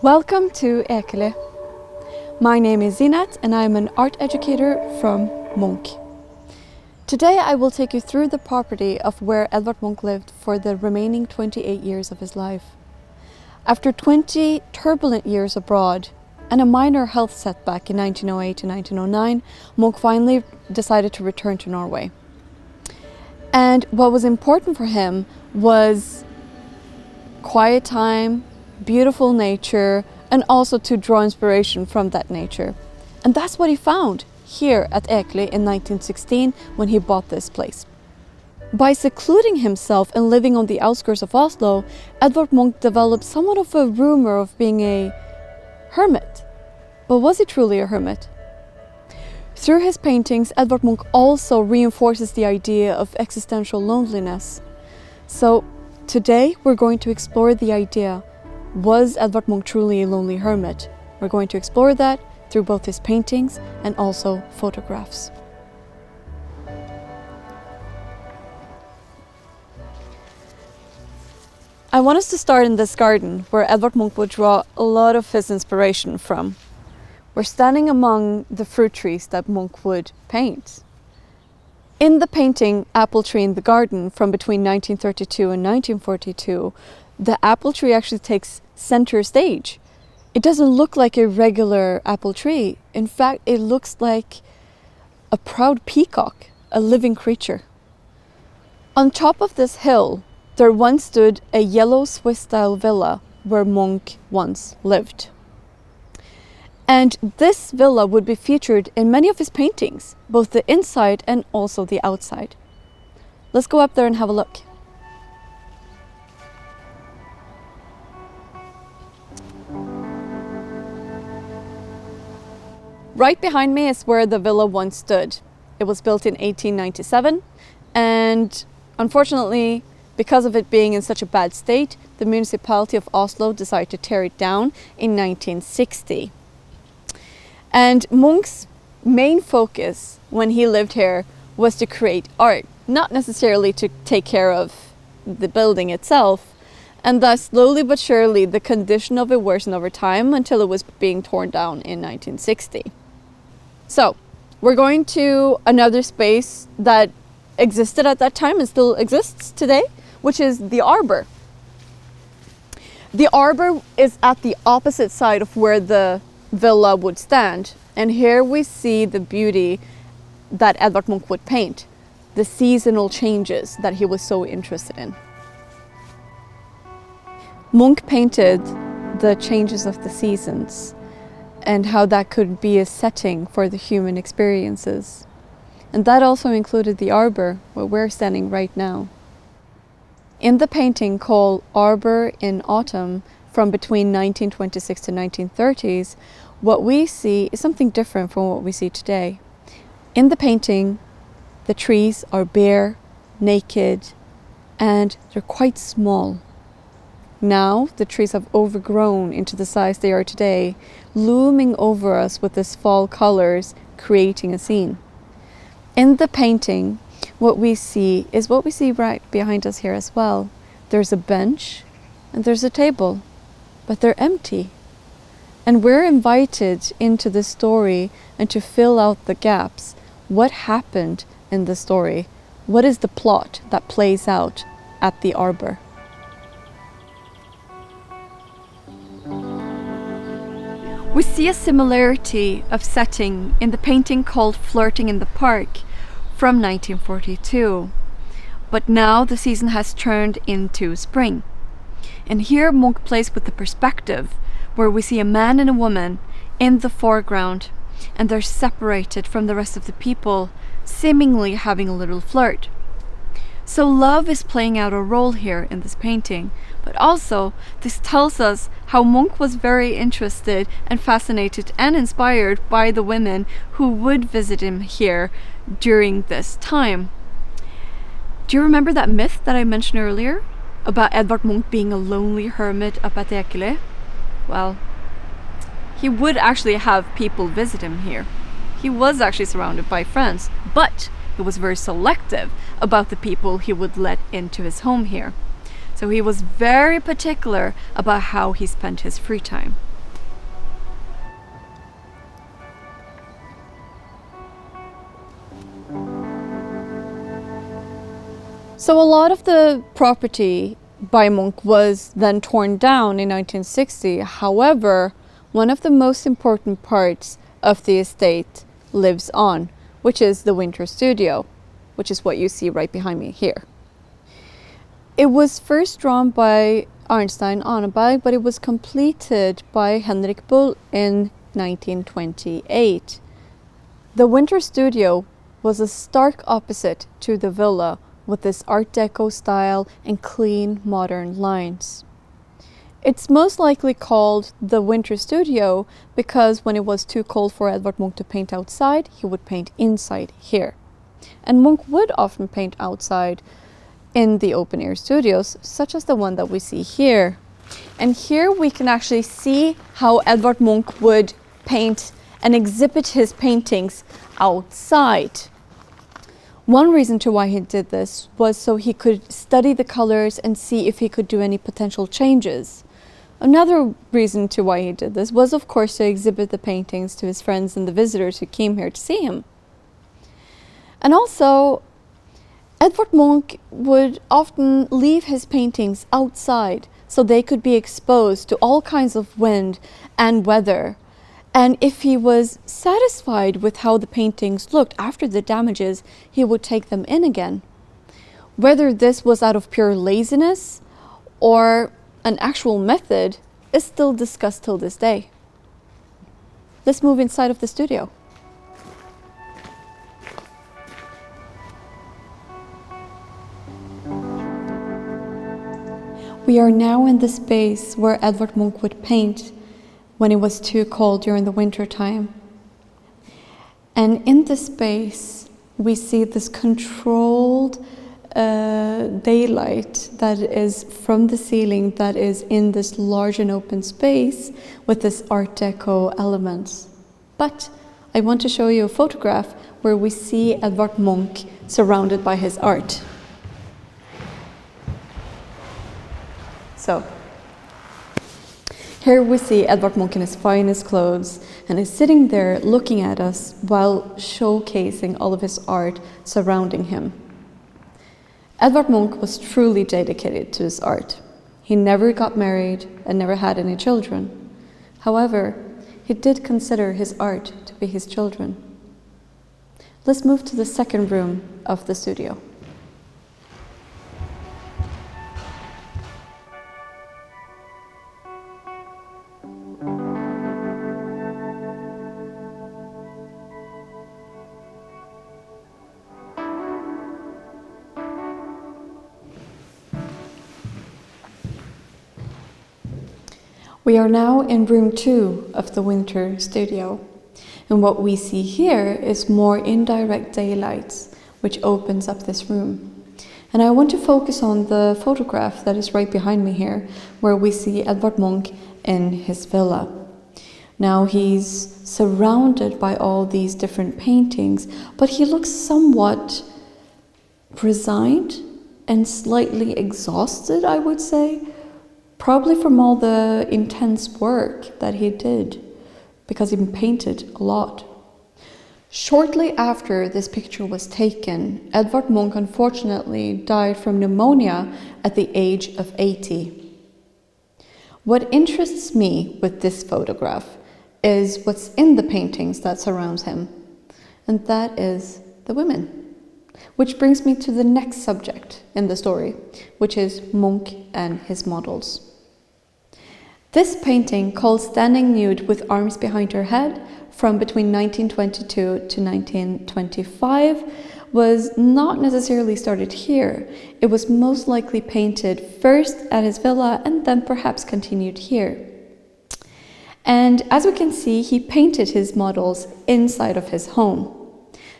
Welcome to Ekely. My name is Zinat and I'm an art educator from Munch. Today I will take you through the property of where Edvard Munch lived for the remaining 28 years of his life. After 20 turbulent years abroad and a minor health setback in 1908 to 1909, Munch finally decided to return to Norway. And what was important for him was quiet time, beautiful nature, and also to draw inspiration from that nature. And that's what he found here at Ekely in 1916 when he bought this place. By secluding himself and living on the outskirts of Oslo, Edvard Munch developed somewhat of a rumor of being a hermit. But was he truly a hermit? Through his paintings, Edvard Munch also reinforces the idea of existential loneliness. So today we're going to explore the idea, was Edvard Munch truly a lonely hermit? We're going to explore that through both his paintings and also photographs. I want us to start in this garden where Edvard Munch would draw a lot of his inspiration from. We're standing among the fruit trees that Munch would paint. In the painting Apple Tree in the Garden from between 1932 and 1942, the apple tree actually takes center stage. It doesn't look like a regular apple tree. In fact, it looks like a proud peacock, a living creature. On top of this hill, there once stood a yellow Swiss-style villa where Munch once lived. And this villa would be featured in many of his paintings, both the inside and also the outside. Let's go up there and have a look. Right behind me is where the villa once stood. It was built in 1897, and unfortunately, because of it being in such a bad state, the municipality of Oslo decided to tear it down in 1960. And Munch's main focus when he lived here was to create art, not necessarily to take care of the building itself, and thus slowly but surely the condition of it worsened over time until it was being torn down in 1960. So we're going to another space that existed at that time and still exists today, which is the arbour. The arbour is at the opposite side of where the villa would stand, and here we see the beauty that Edvard Munch would paint, the seasonal changes that he was so interested in. Munch painted the changes of the seasons and how that could be a setting for the human experiences. And that also included the arbour where we're standing right now. In the painting called Arbour in Autumn from between 1926 to 1930s, what we see is something different from what we see today. In the painting, the trees are bare, naked, and they're quite small. Now the trees have overgrown into the size they are today, looming over us with this fall colors, creating a scene. In the painting, what we see is what we see right behind us here as well. There's a bench and there's a table, but they're empty. And we're invited into the story and to fill out the gaps. What happened in the story? What is the plot that plays out at the arbour? We see a similarity of setting in the painting called Flirting in the Park from 1942. But now the season has turned into spring. And here Munch plays with the perspective where we see a man and a woman in the foreground and they're separated from the rest of the people, seemingly having a little flirt. So love is playing out a role here in this painting, but also this tells us how Munch was very interested and fascinated and inspired by the women who would visit him here during this time. Do you remember that myth that I mentioned earlier about Edvard Munch being a lonely hermit up at Ekely? Well, he would actually have people visit him here. He was actually surrounded by friends, but he was very selective about the people he would let into his home here. So he was very particular about how he spent his free time. So a lot of the property by Munch was then torn down in 1960. However, one of the most important parts of the estate lives on, which is the winter studio, which is what you see right behind me here. It was first drawn by Arnstein Arneberg, but it was completed by Henrik Bull in 1928. The winter studio was a stark opposite to the villa, with this Art Deco style and clean modern lines. It's most likely called the winter studio because when it was too cold for Edvard Munch to paint outside, he would paint inside here. And Munch would often paint outside in the open air studios, such as the one that we see here. And here we can actually see how Edvard Munch would paint and exhibit his paintings outside. One reason to why he did this was so he could study the colors and see if he could do any potential changes. Another reason to why he did this was, of course, to exhibit the paintings to his friends and the visitors who came here to see him. And also, Edvard Munch would often leave his paintings outside so they could be exposed to all kinds of wind and weather. And if he was satisfied with how the paintings looked after the damages, he would take them in again. Whether this was out of pure laziness or an actual method is still discussed till this day. Let's move inside of the studio. We are now in the space where Edvard Munch would paint when it was too cold during the winter time. And in this space, we see this controlled daylight that is from the ceiling that is in this large and open space with this Art Deco elements. But I want to show you a photograph where we see Edvard Munch surrounded by his art. So, here we see Edvard Munch in his finest clothes, and he's sitting there looking at us while showcasing all of his art surrounding him. Edvard Munch was truly dedicated to his art. He never got married and never had any children. However, he did consider his art to be his children. Let's move to the second room of the studio. We are now in room 2 of the winter studio, and what we see here is more indirect daylights, which opens up this room. And I want to focus on the photograph that is right behind me here, where we see Edvard Munch in his villa. Now he's surrounded by all these different paintings, but he looks somewhat resigned and slightly exhausted, I would say. Probably from all the intense work that he did, because he painted a lot. Shortly after this picture was taken, Edvard Munch unfortunately died from pneumonia at the age of 80. What interests me with this photograph is what's in the paintings that surrounds him, and that is the women. Which brings me to the next subject in the story, which is Munch and his models. This painting, called Standing Nude with Arms Behind Her Head, from between 1922 to 1925, was not necessarily started here. It was most likely painted first at his villa and then perhaps continued here. And as we can see, he painted his models inside of his home.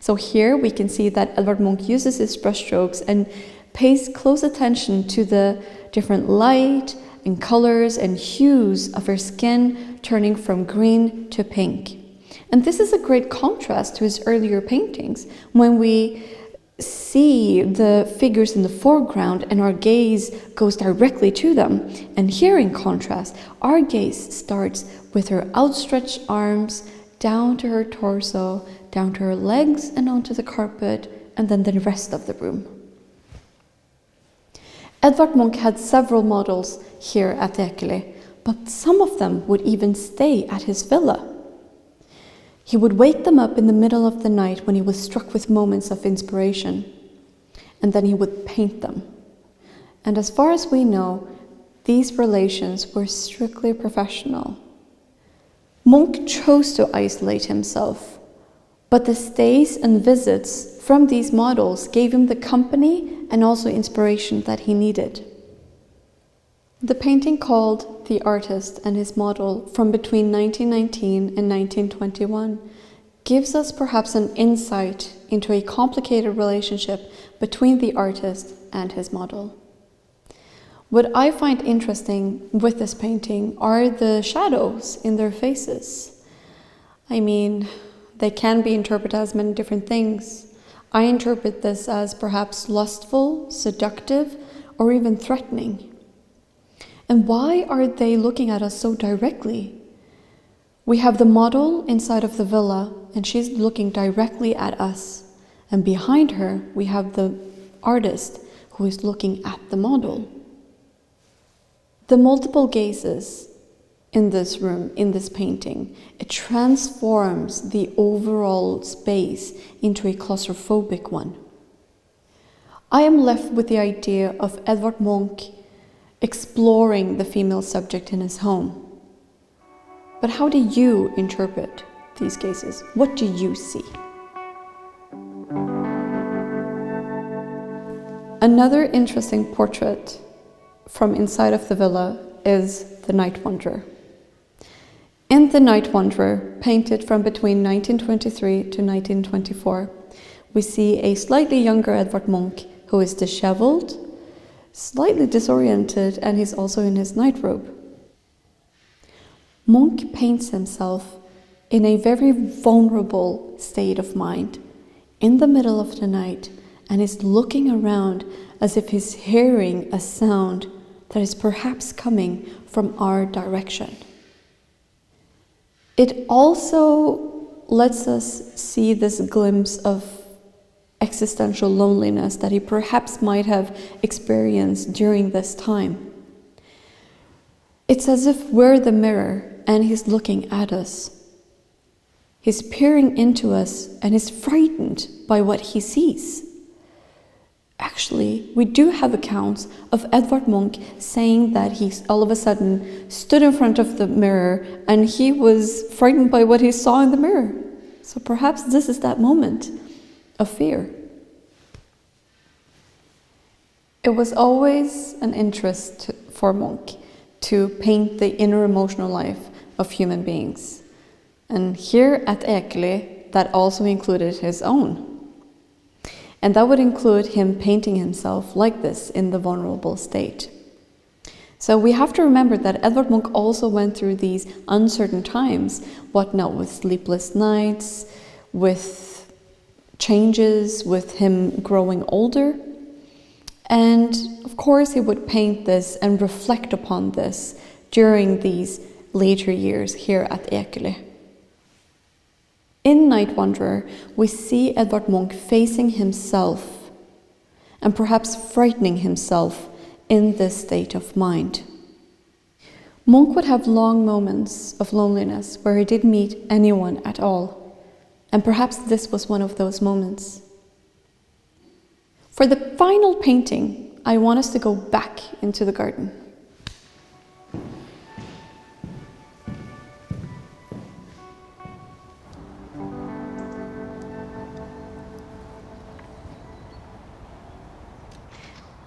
So here we can see that Edvard Munch uses his brushstrokes and pays close attention to the different light and colors and hues of her skin, turning from green to pink. And this is a great contrast to his earlier paintings, when we see the figures in the foreground and our gaze goes directly to them. And here in contrast, our gaze starts with her outstretched arms down to her torso, down to her legs and onto the carpet, and then the rest of the room. Edvard Munch had several models here at Ekely, but some of them would even stay at his villa. He would wake them up in the middle of the night when he was struck with moments of inspiration, and then he would paint them. And as far as we know, these relations were strictly professional. Munch chose to isolate himself, but the stays and visits from these models gave him the company and also inspiration that he needed. The painting called The Artist and His Model from between 1919 and 1921 gives us perhaps an insight into a complicated relationship between the artist and his model. What I find interesting with this painting are the shadows in their faces. I mean, they can be interpreted as many different things. I interpret this as perhaps lustful, seductive, or even threatening. And why are they looking at us so directly? We have the model inside of the villa, and she's looking directly at us. And behind her, we have the artist who is looking at the model. The multiple gazes in this room, in this painting, it transforms the overall space into a claustrophobic one. I am left with the idea of Edvard Munch exploring the female subject in his home. But how do you interpret these gazes? What do you see? Another interesting portrait from inside of the villa is The Night Wanderer. In The Night Wanderer, painted from between 1923 to 1924, we see a slightly younger Edvard Munch who is disheveled, slightly disoriented, and he's also in his nightrobe. Munch paints himself in a very vulnerable state of mind, in the middle of the night, and is looking around as if he's hearing a sound that is perhaps coming from our direction. It also lets us see this glimpse of existential loneliness that he perhaps might have experienced during this time. It's as if we're the mirror and he's looking at us. He's peering into us and is frightened by what he sees. Actually, we do have accounts of Edvard Munch saying that he all of a sudden stood in front of the mirror and he was frightened by what he saw in the mirror. So perhaps this is that moment of fear. It was always an interest for Munch to paint the inner emotional life of human beings. And here at Ekely, that also included his own. And that would include him painting himself like this in the vulnerable state. So we have to remember that Edvard Munch also went through these uncertain times, what not, with sleepless nights, with changes, with him growing older. And of course he would paint this and reflect upon this during these later years here at Ekely. In Night Wanderer, we see Edvard Munch facing himself and perhaps frightening himself in this state of mind. Munch would have long moments of loneliness where he didn't meet anyone at all, and perhaps this was one of those moments. For the final painting, I want us to go back into the garden.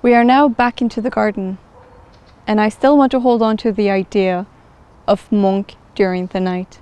We are now back into the garden, and I still want to hold on to the idea of Munch during the night.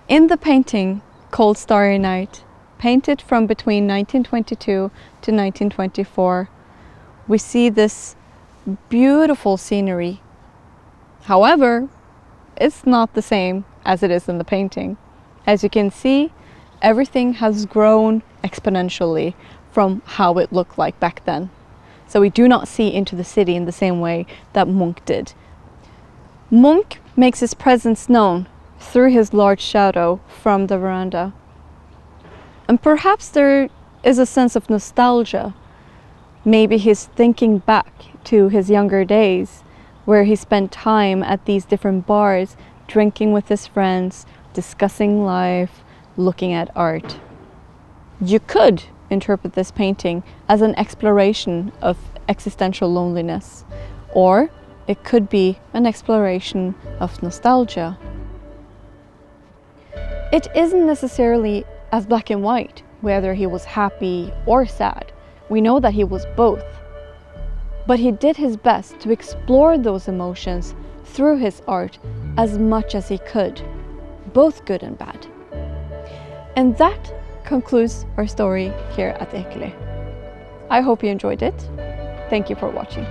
In the painting called Starry Night, painted from between 1922 to 1924, we see this beautiful scenery. However, it's not the same as it is in the painting. As you can see, everything has grown exponentially from how it looked like back then. So we do not see into the city in the same way that Munch did. Munch makes his presence known through his large shadow from the veranda. And perhaps there is a sense of nostalgia Maybe he's thinking back to his younger days, where he spent time at these different bars, drinking with his friends, discussing life, looking at art. You could interpret this painting as an exploration of existential loneliness, or it could be an exploration of nostalgia. It isn't necessarily as black and white, whether he was happy or sad. We know that he was both. But he did his best to explore those emotions through his art as much as he could, both good and bad. And that concludes our story here at Ekely. I hope you enjoyed it. Thank you for watching.